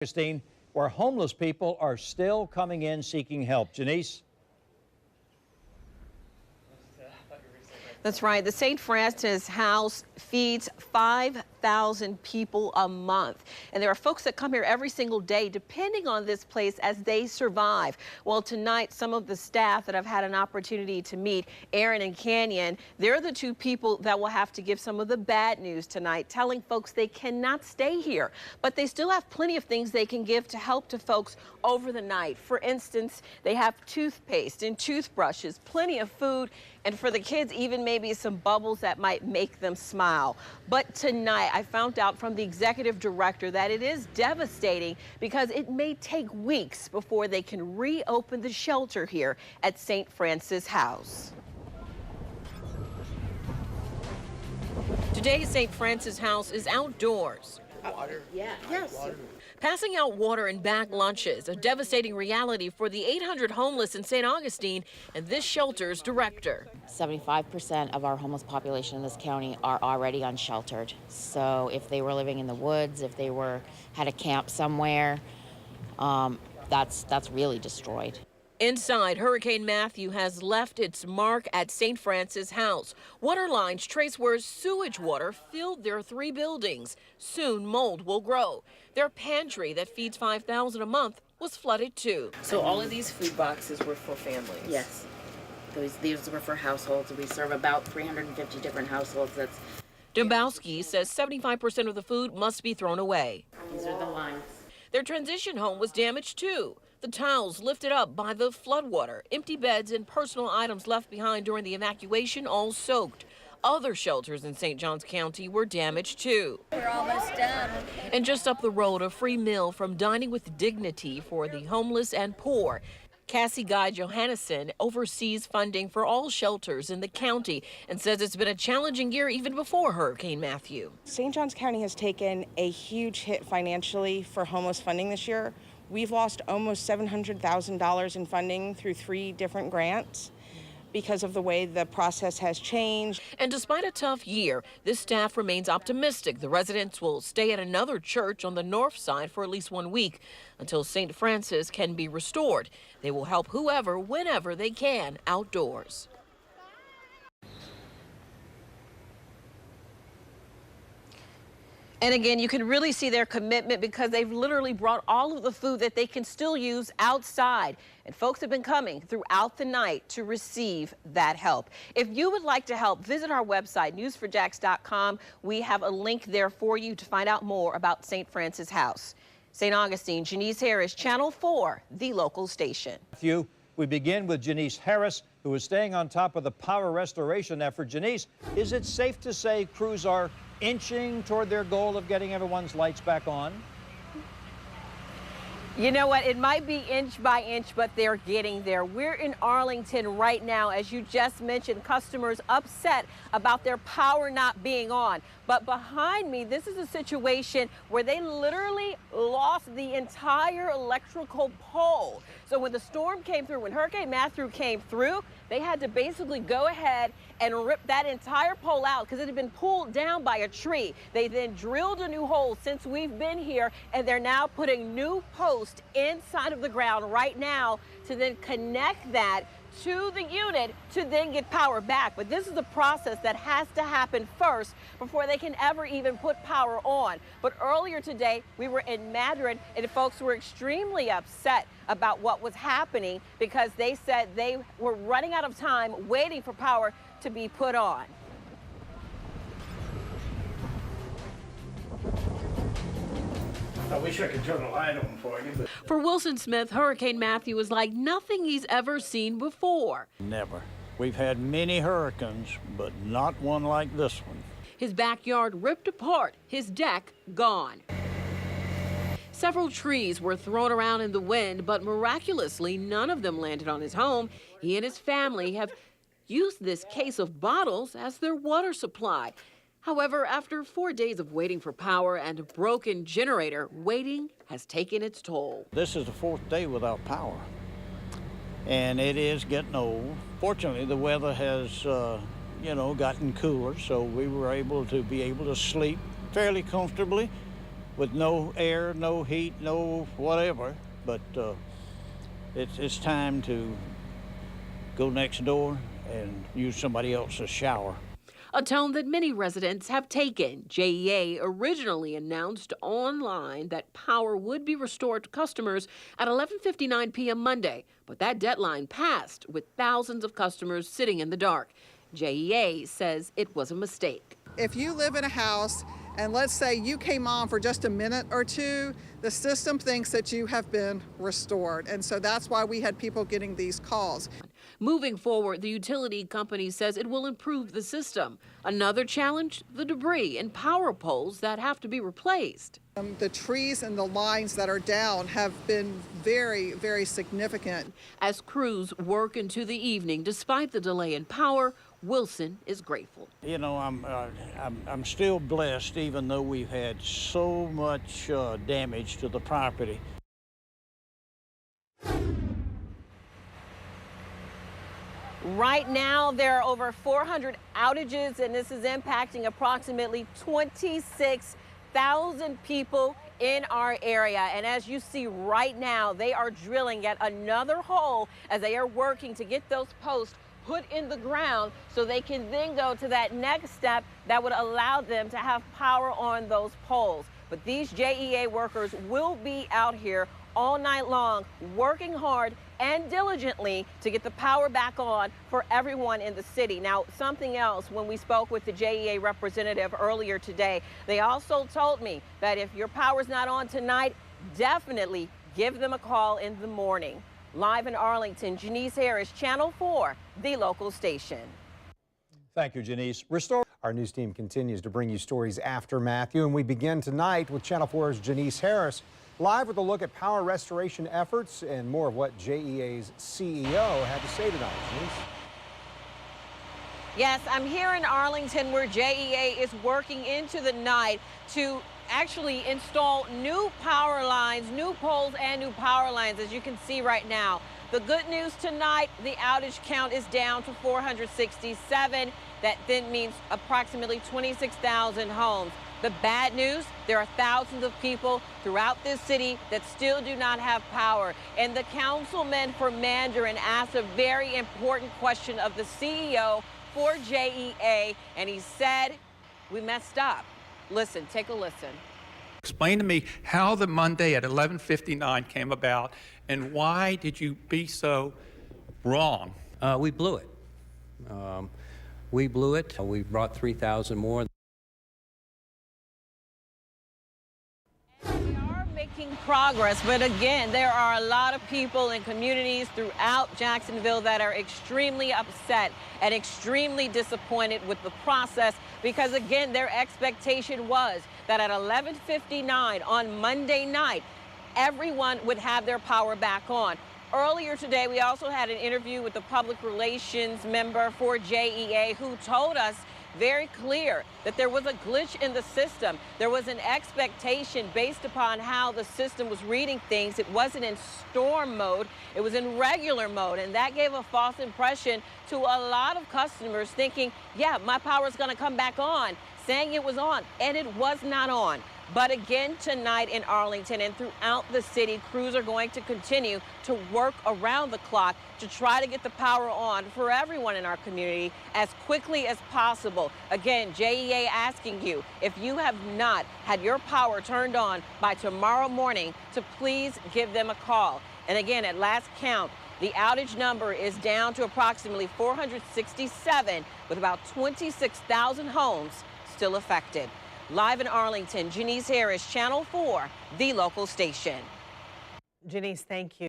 Augustine, where homeless people are still coming in seeking help. Janice? That's right. The St. Francis House feeds 5,000 people a month. And there are folks that come here every single day, depending on this place as they survive. Well, tonight, some of the staff that I've had an opportunity to meet, Aaron and Canyon, they're the two people that will have to give some of the bad news tonight, telling folks they cannot stay here. But they still have plenty of things they can give to help to folks over the night. For instance, they have toothpaste and toothbrushes, plenty of food, and for the kids, even maybe some bubbles that might make them smile. But tonight, I found out from the executive director that it is devastating because it may take weeks before they can reopen the shelter here at St. Francis House. Today's St. Francis House is outdoors. Water? Yes. Water. Passing out water and bag lunches, a devastating reality for the 800 homeless in St. Augustine and this shelter's director. 75% of our homeless population in this county are already unsheltered. So if they were living in the woods, if they had a camp somewhere, that's really destroyed. Inside, Hurricane Matthew has left its mark at St. Francis House. Water lines trace where sewage water filled their 3 buildings. Soon, mold will grow. Their pantry that feeds 5,000 a month was flooded too. So all of these food boxes were for families? Yes. These were for households. We serve about 350 different households. Dombowski says 75% of the food must be thrown away. These are the lines. Their transition home was damaged too. The tiles lifted up by the floodwater, empty beds and personal items left behind during the evacuation all soaked. Other shelters in St. Johns County were damaged too. We're almost done. And just up the road, a free meal from Dining with Dignity for the homeless and poor. Cassie Guy Johannesson oversees funding for all shelters in the county and says it's been a challenging year even before Hurricane Matthew. St. Johns County has taken a huge hit financially for homeless funding this year. We've lost almost $700,000 in funding through 3 different grants because of the way the process has changed. And despite a tough year, this staff remains optimistic the residents will stay at another church on the north side for at least 1 week until St. Francis can be restored. They will help whoever, whenever they can, outdoors. And again, you can really see their commitment because they've literally brought all of the food that they can still use outside. And folks have been coming throughout the night to receive that help. If you would like to help, visit our website, news4jax.com. We have a link there for you to find out more about St. Francis House. St. Augustine, Janice Harris, Channel 4, the local station. We begin with Janice Harris, who is staying on top of the power restoration effort. Janice, is it safe to say crews are inching toward their goal of getting everyone's lights back on? You know what? It might be inch by inch, but they're getting there. We're in Arlington right now. As you just mentioned, customers upset about their power not being on. But behind me, this is a situation where they literally lost the entire electrical pole. So when the storm came through, when Hurricane Matthew came through, they had to basically go ahead and rip that entire pole out because it had been pulled down by a tree. They then drilled a new hole since we've been here, and they're now putting new posts inside of the ground right now to then connect that to the unit to then get power back. But this is a process that has to happen first before they can ever even put power on. But earlier today, we were in Madrid, and folks were extremely upset about what was happening because they said they were running out of time waiting for power to be put on. I wish I could turn the light on for you, but... For Wilson Smith, Hurricane Matthew is like nothing he's ever seen before. Never. We've had many hurricanes, but not one like this one. His backyard ripped apart, his deck gone. Several trees were thrown around in the wind, but miraculously, none of them landed on his home. He and his family have used this case of bottles as their water supply. However, after 4 days of waiting for power and a broken generator, waiting has taken its toll. This is the 4th day without power, and it is getting old. Fortunately, the weather has, gotten cooler, so we were able to sleep fairly comfortably with no air, no heat, no whatever. But it's time to go next door and use somebody else's shower. A tone that many residents have taken. JEA originally announced online that power would be restored to customers at 11:59 p.m. Monday, but that deadline passed with thousands of customers sitting in the dark. JEA says it was a mistake. If you live in a house and let's say you came on for just a minute or two, the system thinks that you have been restored. And so that's why we had people getting these calls. Moving forward, the utility company says it will improve the system. Another challenge, the debris and power poles that have to be replaced. The trees and the lines that are down have been very, very significant. As crews work into the evening, despite the delay in power, Wilson is grateful. You know, I'm still blessed, even though we've had so much damage to the property. Right now, there are over 400 outages, and this is impacting approximately 26,000 people in our area. And as you see right now, they are drilling yet another hole as they are working to get those posts put in the ground so they can then go to that next step that would allow them to have power on those poles. But these JEA workers will be out here all night long, working hard and diligently to get the power back on for everyone in the city. Now, something else, when we spoke with the JEA representative earlier today, they also told me that if your power's not on tonight, definitely give them a call in the morning. Live in Arlington, Janice Harris, Channel 4, the local station. Thank you, Janice. Restore. Our news team continues to bring you stories after Matthew, and we begin tonight with Channel 4's Janice Harris, live with a look at power restoration efforts and more of what JEA's CEO had to say tonight. Janice? Yes, I'm here in Arlington where JEA is working into the night to actually install new power lines, new poles and new power lines, as you can see right now. The good news tonight, the outage count is down to 467. That then means approximately 26,000 homes. The bad news, there are thousands of people throughout this city that still do not have power. And the councilman for Mandarin asked a very important question of the CEO for JEA, and he said, we messed up. Listen, take a listen. Explain to me how the Monday at 11:59 came about, and why did you be so wrong? We blew it. We blew it. We brought 3,000 more. We are making progress, but again, there are a lot of people and communities throughout Jacksonville that are extremely upset and extremely disappointed with the process because, again, their expectation was that at 11:59 on Monday night, everyone would have their power back on. Earlier today, we also had an interview with the public relations member for JEA who told us very clear that there was a glitch in the system. There was an expectation based upon how the system was reading things. It wasn't in storm mode, it was in regular mode, and that gave a false impression to a lot of customers thinking, yeah, my power is going to come back on, saying it was on, and it was not on. But again, tonight in Arlington and throughout the city, crews are going to continue to work around the clock to try to get the power on for everyone in our community as quickly as possible. Again, JEA asking you, if you have not had your power turned on by tomorrow morning, to please give them a call. And again, at last count, the outage number is down to approximately 467, with about 26,000 homes still affected. Live in Arlington, Janice Harris, Channel 4, the local station. Janice, thank you.